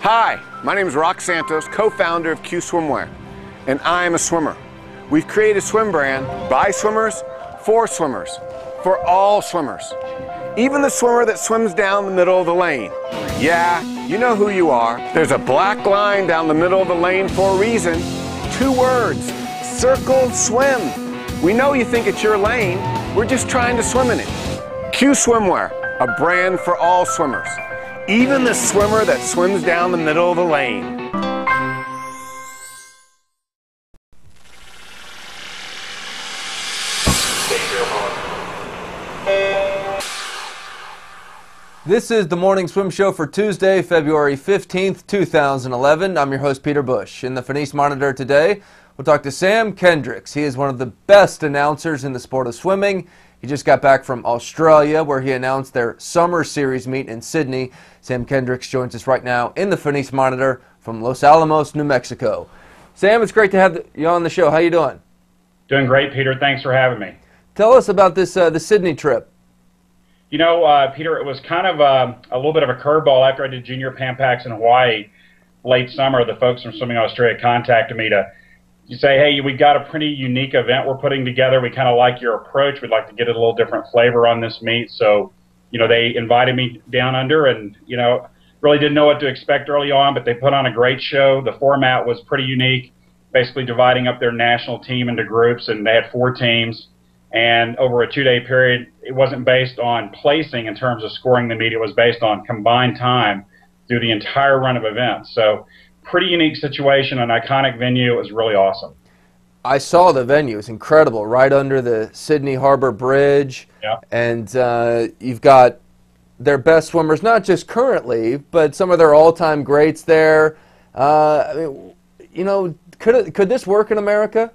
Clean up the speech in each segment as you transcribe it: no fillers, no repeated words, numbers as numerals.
Hi, my name is Rock Santos, co-founder of Q Swimwear, and I'm a swimmer. We've created a swim brand by swimmers, for all swimmers. Even the swimmer that swims down the middle of the lane. Yeah, you know who you are. There's a black line down the middle of the lane for a reason. 2 words, circle swim. We know you think it's your lane. We're just trying to swim in it. Q Swimwear, a brand for all swimmers. Even the swimmer that swims down the middle of the lane. This is the Morning Swim Show for Tuesday, February 15th, 2011. I'm your host, Peter Bush. In the Finis Monitor today, we'll talk to Sam Kendricks. He is one of the best announcers in the sport of swimming. He just got back from Australia, where he announced their Summer Series meet in Sydney. Sam Kendricks joins us right now in the Finis Monitor from Los Alamos, New Mexico. Sam, it's great to have you on the show. How you doing? Doing great, Peter. Thanks for having me. Tell us about this the Sydney trip. You know, Peter, it was kind of a little bit of a curveball. After I did Junior Pan Pacs in Hawaii late summer, the folks from Swimming Australia contacted me to say, hey, we've got a pretty unique event we're putting together. We kind of like your approach. We'd like to get a little different flavor on this meet. So, you know, they invited me down under and, you know, really didn't know what to expect early on, but they put on a great show. The format was pretty unique, basically dividing up their national team into groups, and they had 4 teams. And over a 2-day period, it wasn't based on placing in terms of scoring the meet. It was based on combined time through the entire run of events. So pretty unique situation, an iconic venue. It was really awesome. I saw the venue. It's incredible, right under the Sydney Harbor Bridge. Yep. And you've got their best swimmers, not just currently, but some of their all-time greats there. I mean, you know, could this work in America?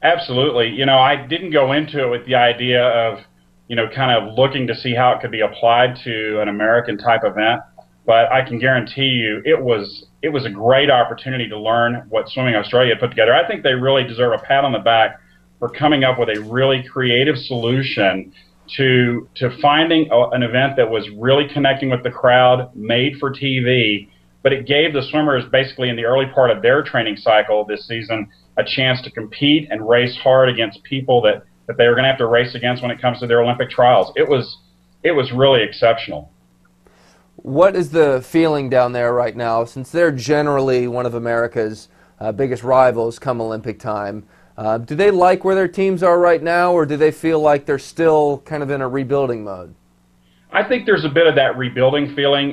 Absolutely. You know, I didn't go into it with the idea of, you know, kind of looking to see how it could be applied to an American type event. But I can guarantee you it was a great opportunity to learn what Swimming Australia had put together. I think they really deserve a pat on the back for coming up with a really creative solution to finding an event that was really connecting with the crowd, made for TV, but it gave the swimmers basically in the early part of their training cycle this season a chance to compete and race hard against people that they were going to have to race against when it comes to their Olympic trials. It was really exceptional. What is the feeling down there right now, since they're generally one of America's biggest rivals come Olympic time? Do they like where their teams are right now, or do they feel like they're still kind of in a rebuilding mode? I think there's a bit of that rebuilding feeling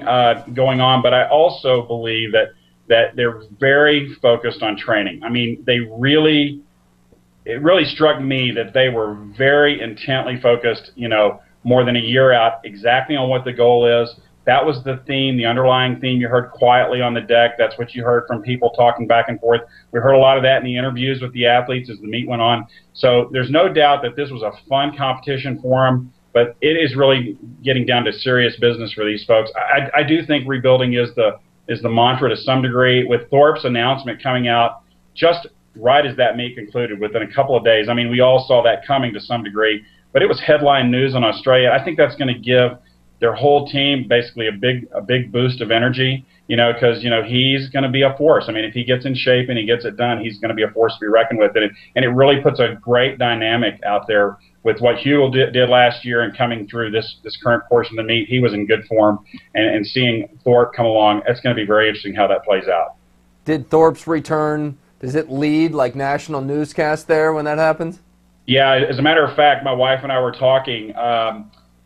going on, but I also believe that they're very focused on training. I mean, it really struck me that they were very intently focused, you know, more than a year out, exactly on what the goal is. That was the theme, the underlying theme you heard quietly on the deck. That's what you heard from people talking back and forth. We heard a lot of that in the interviews with the athletes as the meet went on. So there's no doubt that this was a fun competition for them, but it is really getting down to serious business for these folks. I do think rebuilding is the mantra to some degree, with Thorpe's announcement coming out just right as that meet concluded within a couple of days. I mean, we all saw that coming to some degree, but it was headline news in Australia. I think that's going to give their whole team basically a big boost of energy, you know, because, you know, he's going to be a force. I mean, if he gets in shape and he gets it done, he's going to be a force to be reckoned with. And it really puts a great dynamic out there with what Hugo did last year and coming through this current portion of the meet. He was in good form, and seeing Thorpe come along, it's going to be very interesting how that plays out. Did Thorpe's return, does it lead like national newscast there when that happens? Yeah, as a matter of fact, my wife and I were talking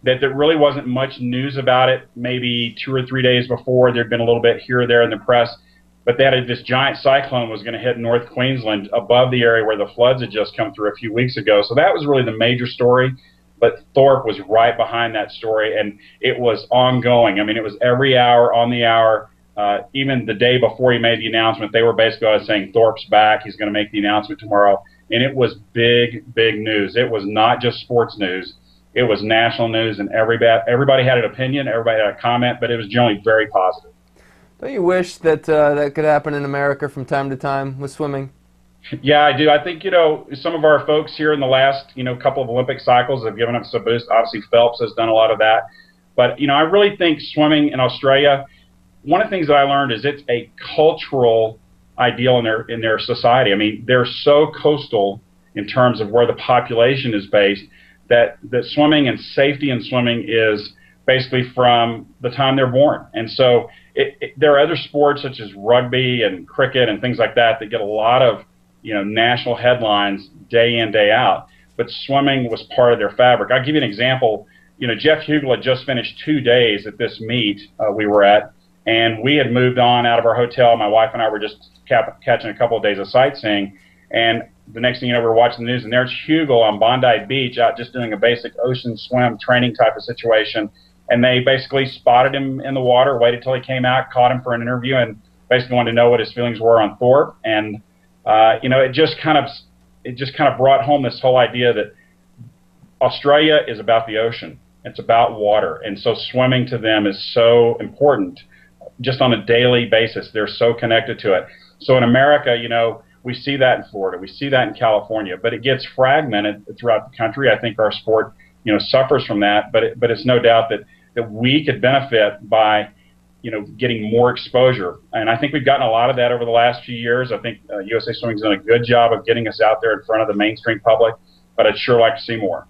that there really wasn't much news about it. Maybe 2 or 3 days before, there'd been a little bit here or there in the press, but they had this giant cyclone was going to hit North Queensland above the area where the floods had just come through a few weeks ago. So that was really the major story, but Thorpe was right behind that story, and it was ongoing. I mean, it was every hour, on the hour. Even the day before he made the announcement, they were basically saying, Thorpe's back, he's going to make the announcement tomorrow. And it was big news. It was not just sports news. It was national news, and everybody had an opinion, everybody had a comment, but it was generally very positive. Don't you wish that that could happen in America from time to time with swimming? Yeah, I do. I think, you know, some of our folks here in the last, you know, couple of Olympic cycles have given us a boost. Obviously, Phelps has done a lot of that. But, you know, I really think swimming in Australia, one of the things that I learned is it's a cultural ideal in their society. I mean, they're so coastal in terms of where the population is based that swimming and safety in swimming is basically from the time they're born. And so there are other sports such as rugby and cricket and things like that that get a lot of national headlines day in, day out. But swimming was part of their fabric. I'll give you an example. Jeff Hugel had just finished 2 days at this meet we were at, and we had moved on out of our hotel. My wife and I were just catching a couple of days of sightseeing, and the next thing you know, we were watching the news, and there's Hugel on Bondi Beach out just doing a basic ocean swim training type of situation, and they basically spotted him in the water, waited till he came out, caught him for an interview, and basically wanted to know what his feelings were on Thorpe. And it just kind of brought home this whole idea that Australia is about the ocean. It's about water, and so swimming to them is so important just on a daily basis. They're so connected to it. So in America, we see that in Florida, we see that in California, but it gets fragmented throughout the country. I think our sport, suffers from that, but it's no doubt that we could benefit by, getting more exposure. And I think we've gotten a lot of that over the last few years. I think USA Swimming's done a good job of getting us out there in front of the mainstream public, but I'd sure like to see more.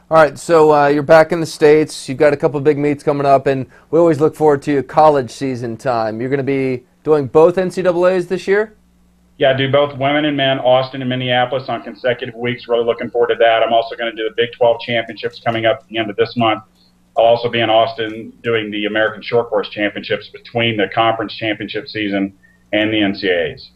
All right, so you're back in the States. You've got a couple big meets coming up, and we always look forward to college season time. You're going to be doing both NCAAs this year? Yeah, I do both women and men, Austin and Minneapolis, on consecutive weeks. Really looking forward to that. I'm also going to do the Big 12 Championships coming up at the end of this month. I'll also be in Austin doing the American Short Course Championships between the conference championship season and the NCAAs.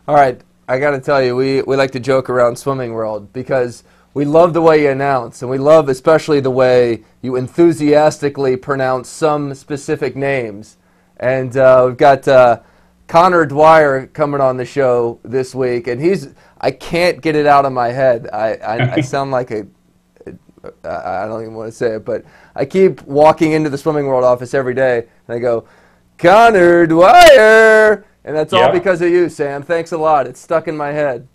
All right, I got to tell you, we like to joke around Swimming World because we love the way you announce, and we love especially the way you enthusiastically pronounce some specific names. And we've got Connor Dwyer coming on the show this week, and I can't get it out of my head. I sound like I don't even want to say it, but I keep walking into the Swimming World office every day, and I go, Connor Dwyer! And that's all because of you, Sam. Thanks a lot. It's stuck in my head.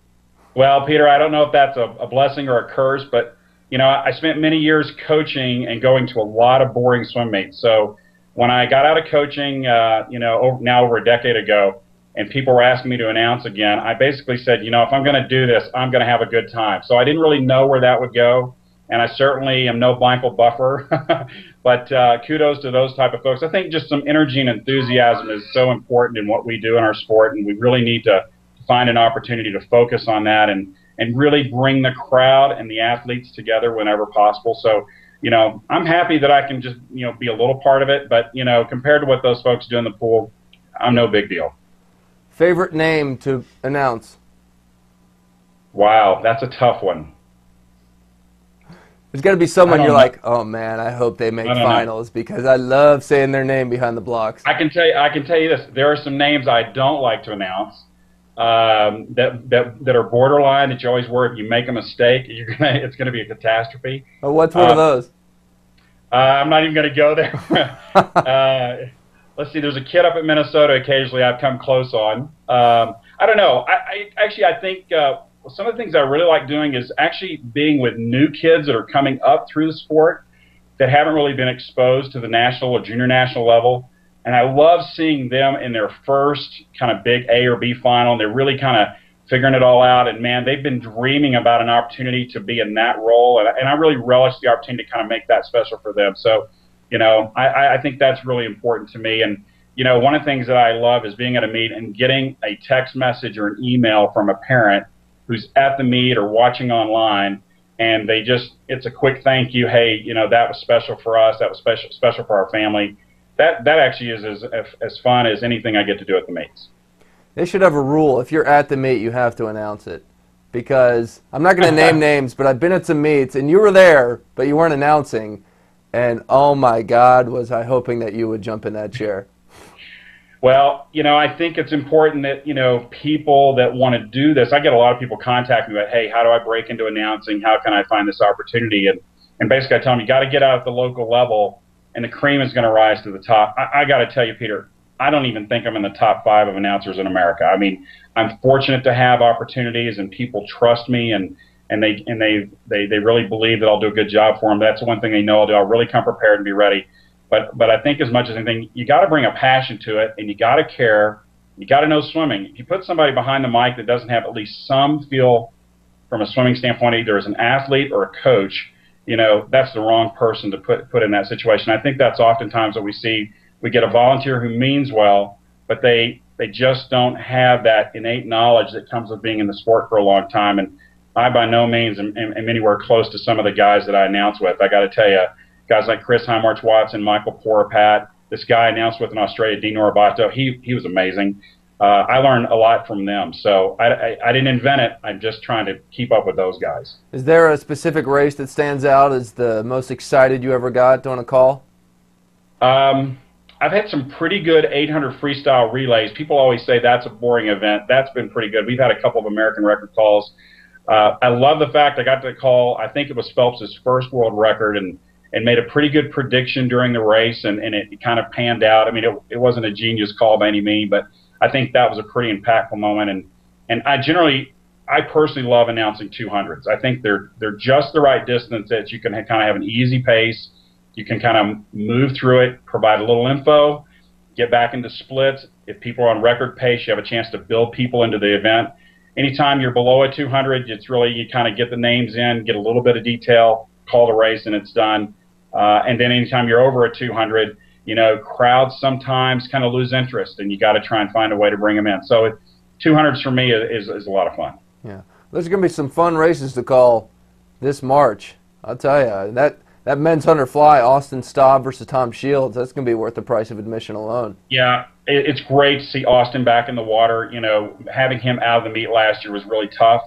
Well, Peter, I don't know if that's a blessing or a curse, but, I spent many years coaching and going to a lot of boring swim meets. So when I got out of coaching, now over a decade ago, and people were asking me to announce again, I basically said, if I'm going to do this, I'm going to have a good time. So I didn't really know where that would go, and I certainly am no blindfold buffer. But kudos to those type of folks. I think just some energy and enthusiasm is so important in what we do in our sport, and we really need to find an opportunity to focus on that and really bring the crowd and the athletes together whenever possible. So, I'm happy that I can just, be a little part of it, but, compared to what those folks do in the pool, I'm no big deal. Favorite name to announce? Wow, that's a tough one. There's got to be someone you're like, oh man, I hope they make finals because I love saying their name behind the blocks. I can tell you this. There are some names I don't like to announce. That are borderline, that you always worry if you make a mistake, it's gonna be a catastrophe. Oh, what's one of those? I'm not even gonna go there. Let's see. There's a kid up in Minnesota. Occasionally, I've come close on. I don't know. I think some of the things I really like doing is actually being with new kids that are coming up through the sport that haven't really been exposed to the national or junior national level. And I love seeing them in their first kind of big A or B final, and they're really kind of figuring it all out. And, man, they've been dreaming about an opportunity to be in that role, and I really relish the opportunity to kind of make that special for them. So, I think that's really important to me. And, one of the things that I love is being at a meet and getting a text message or an email from a parent who's at the meet or watching online, and it's a quick thank you. Hey, that was special for us. That was special for our family. That actually is as fun as anything I get to do at the meets. They should have a rule. If you're at the meet, you have to announce it. Because I'm not going to name names, but I've been at some meets, and you were there, but you weren't announcing. And, oh, my God, was I hoping that you would jump in that chair. Well, I think it's important that, people that want to do this, I get a lot of people contact me about, hey, how do I break into announcing? How can I find this opportunity? And basically I tell them, you got to get out at the local level, and the cream is going to rise to the top. I got to tell you, Peter, I don't even think I'm in the top 5 of announcers in America. I mean, I'm fortunate to have opportunities, and people trust me, and they really believe that I'll do a good job for them. That's one thing they know I'll do. I'll really come prepared and be ready. But I think as much as anything, you got to bring a passion to it, and you got to care. You got to know swimming. If you put somebody behind the mic that doesn't have at least some feel from a swimming standpoint, either as an athlete or a coach, that's the wrong person to put in that situation. I think that's oftentimes what we see. We get a volunteer who means well, but they just don't have that innate knowledge that comes with being in the sport for a long time. And I by no means am anywhere close to some of the guys that I announce with. I got to tell you, guys like Chris Highmarch-Watson, Michael Porapat, this guy I announced with in Australia, Dean Norbato, he was amazing. I learned a lot from them. So I didn't invent it. I'm just trying to keep up with those guys. Is there a specific race that stands out as the most excited you ever got doing a call? I've had some pretty good 800 freestyle relays. People always say that's a boring event. That's been pretty good. We've had a couple of American record calls. I love the fact I got to call, I think it was Phelps' first world record, and made a pretty good prediction during the race, and it kind of panned out. I mean, it wasn't a genius call by any means, but I think that was a pretty impactful moment. And I personally love announcing 200s. I think they're just the right distance that you can kind of have an easy pace. You can kind of move through it, provide a little info, get back into splits. If people are on record pace, you have a chance to build people into the event. Anytime you're below a 200, it's really, you kind of get the names in, get a little bit of detail, call the race, and it's done. And then anytime you're over a 200, crowds sometimes kind of lose interest, and you got to try and find a way to bring them in. So 200s for me is a lot of fun. Yeah, there's going to be some fun races to call this March. I'll tell you, that men's 100 fly, Austin Staub versus Tom Shields, that's going to be worth the price of admission alone. Yeah, it's great to see Austin back in the water. Having him out of the meet last year was really tough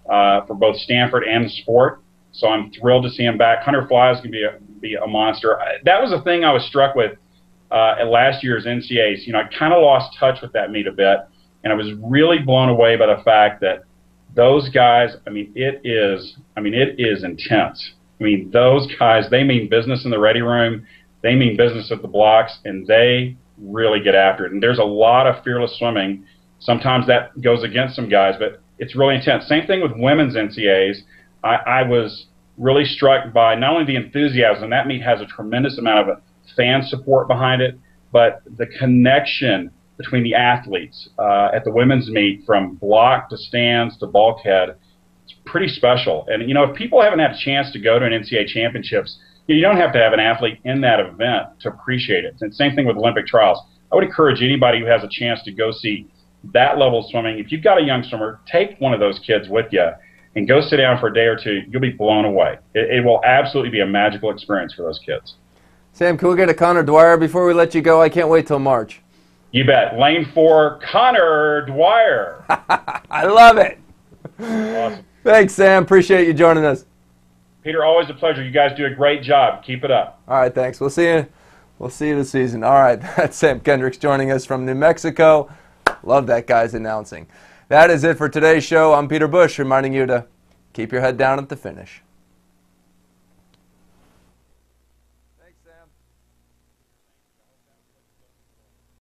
for both Stanford and the sport. So I'm thrilled to see him back. 100 fly is going to be a monster. That was a thing I was struck with at last year's NCAAs. I kind of lost touch with that meet a bit, and I was really blown away by the fact that those guys, it is intense. Those guys, they mean business in the ready room, they mean business at the blocks, and they really get after it. And there's a lot of fearless swimming. Sometimes that goes against some guys, but it's really intense. Same thing with women's NCAAs. I was really struck by not only the enthusiasm, that meet has a tremendous amount of fan support behind it, but the connection between the athletes at the women's meet, from block to stands to bulkhead, it's pretty special. And, if people haven't had a chance to go to an NCAA championships, you don't have to have an athlete in that event to appreciate it. And same thing with Olympic trials. I would encourage anybody who has a chance to go see that level of swimming. If you've got a young swimmer, take one of those kids with you and go sit down for a day or two. You'll be blown away. It will absolutely be a magical experience for those kids. Sam, can we get a Connor Dwyer before we let you go? I can't wait till March. You bet. Lane 4, Connor Dwyer. I love it. Awesome. Thanks, Sam. Appreciate you joining us. Peter, always a pleasure. You guys do a great job. Keep it up. All right, thanks. We'll see you this season. All right, that's Sam Kendricks joining us from New Mexico. Love that guy's announcing. That is it for today's show. I'm Peter Bush, reminding you to keep your head down at the finish.